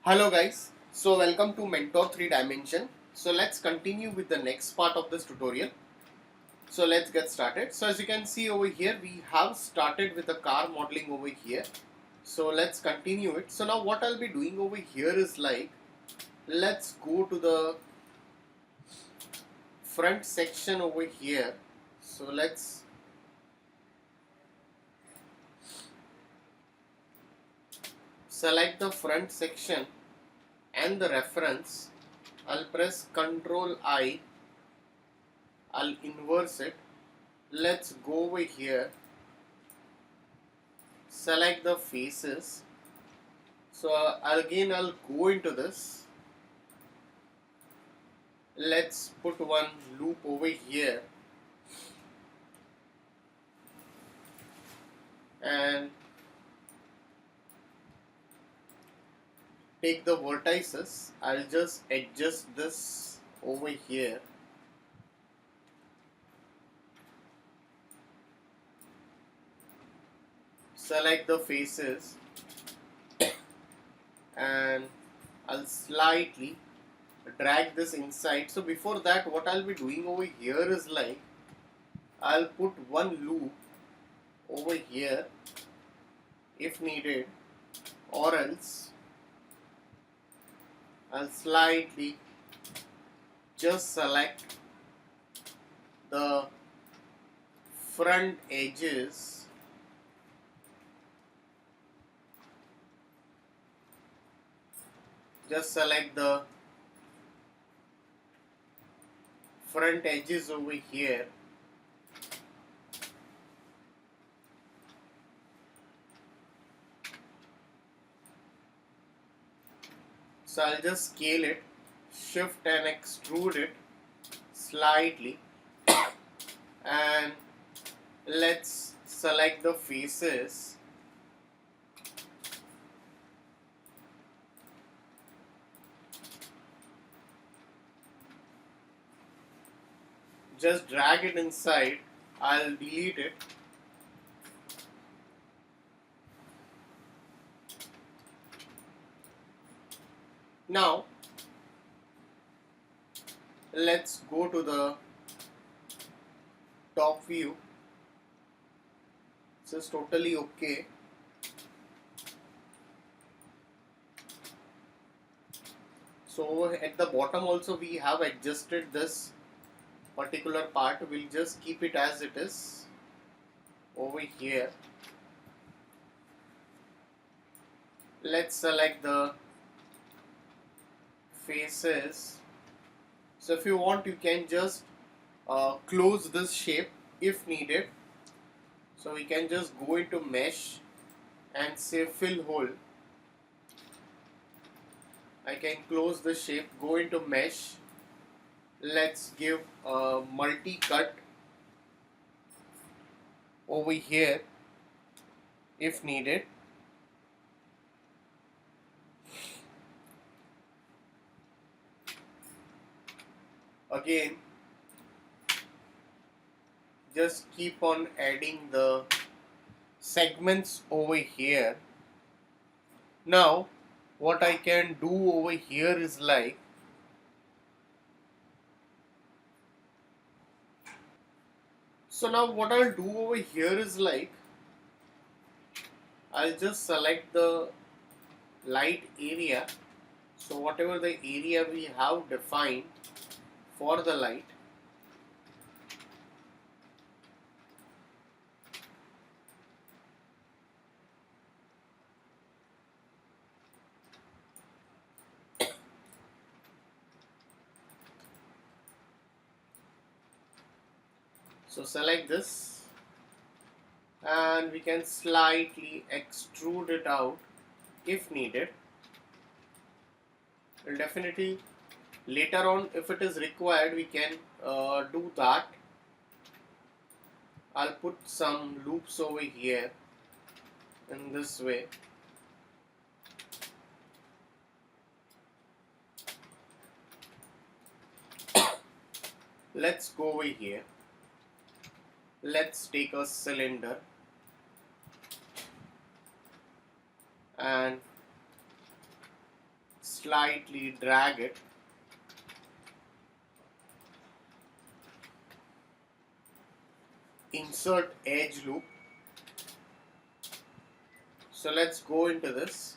Hello guys, so welcome to Mentor 3 Dimension. So let's continue with the next part of this tutorial. So let's get started. So as you can see over here, we have started with the car modeling over here. So let's continue it. So now what I'll be doing over here is like, let's go to the front section over here. So let's select the front section and the reference. I'll press Ctrl I. I'll inverse it. Let's go over here, select the faces. So again I'll go into this. Let's put one loop over here and take the vertices. I'll just adjust this over here. Select the faces and I'll slightly drag this inside. So before that, what I'll be doing over here is like, I'll put one loop over here if needed, or else I'll slightly just select the front edges just select the front edges over here. So I'll just scale it, shift and extrude it slightly, and let's select the faces. Just drag it inside. I'll delete it. Now let's go to the top view. This is totally okay. So at the bottom also we have adjusted this particular part. We'll just keep it as it is over here. Let's select the faces. So if you want, you can just close this shape if needed. So we can just go into mesh and say fill hole. I can close the shape, go into mesh. Let's give a multi-cut over here if needed. Again, just keep on adding the segments over here. Now what I can do over here is like, so now what I'll do over here is like, I'll just select the light area. So whatever the area we have defined for the light, so select this and we can slightly extrude it out if needed. We'll definitely later on, if it is required, we can do that. I'll put some loops over here in this way. Let's go over here. Let's take a cylinder and slightly drag it, insert edge loop. So let's go into this,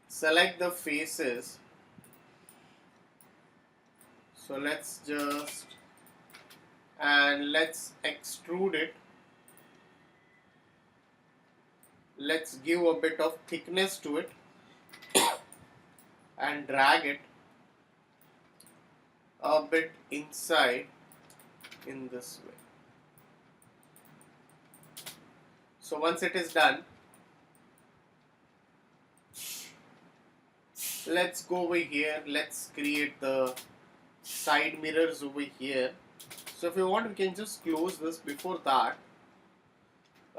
select the faces. So let's just, and let's extrude it. Let's give a bit of thickness to it and drag it a bit inside in this way. So once it is done, let's go over here. Let's create the side mirrors over here. So if you want, we can just close this. Before that,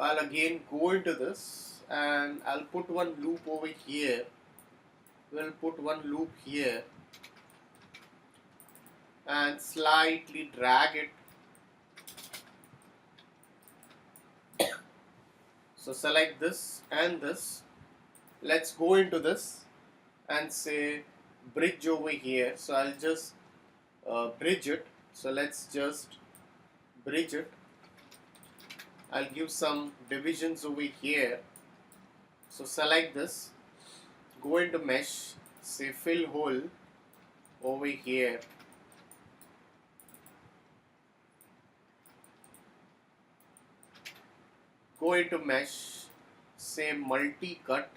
I'll again go into this and I'll put one loop over here. We'll put one loop here and slightly drag it. So select this and this. Let's go into this and say bridge over here. So I'll just bridge it. So let's just bridge it. I'll give some divisions over here. So select this, go into mesh, say fill hole over here. Go into mesh, say multi-cut.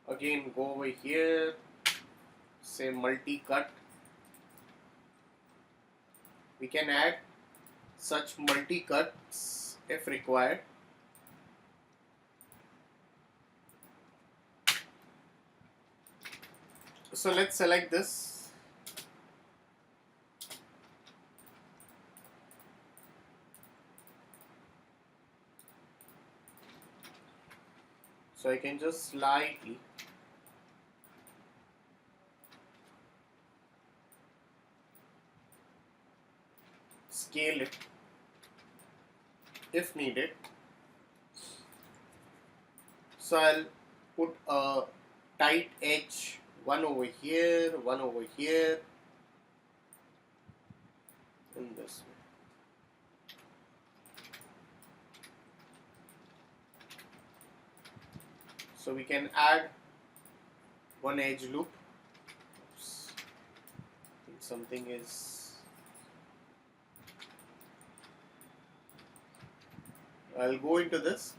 Again go over here, say multi-cut. We can add such multi-cuts if required. So let's select this. So I can just slightly scale it if needed. So I'll put a tight edge, one over here, one over here, in this way. So we can add one edge loop. Oops. I think something is, I'll go into this.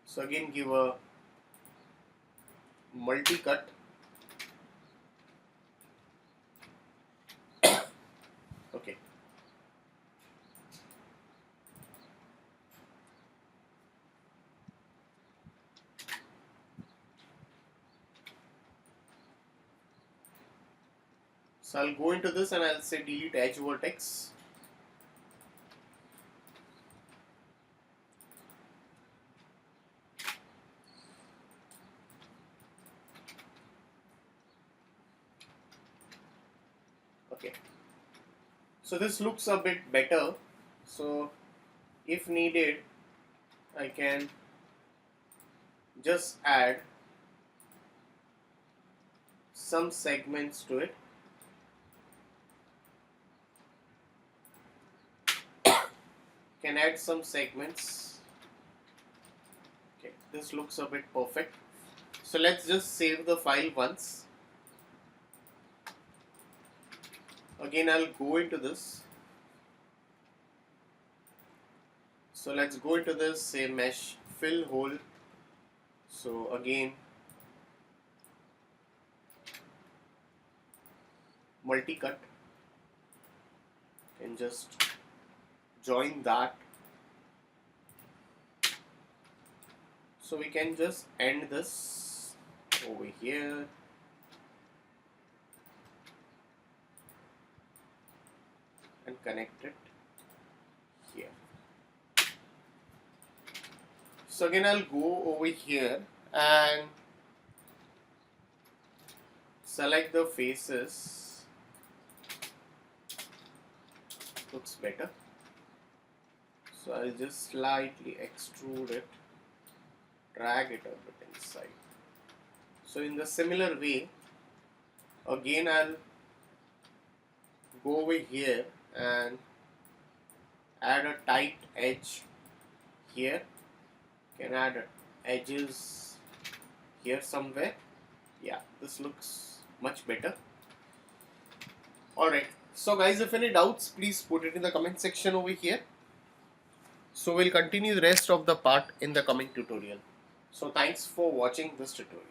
So again give a multi-cut. Okay. So I'll go into this and I'll say delete edge vertex. Okay. So this looks a bit better. So if needed, I can just add some segments to it. Can add some segments. Okay, this looks a bit perfect. So let's just save the file once. Again, I'll go into this. So let's go into this, say mesh fill hole. So again, multi-cut, and just join that. So we can just end this over here. And connect it here. So again I'll go over here and select the faces. Looks better. So I'll just slightly extrude it, drag it a bit inside. So in the similar way, again I'll go over here and add a tight edge here. Can add edges here somewhere. Yeah, this looks much better. Alright, so guys, if any doubts, please put it in the comment section over here. So we'll continue the rest of the part in the coming tutorial. So thanks for watching this tutorial.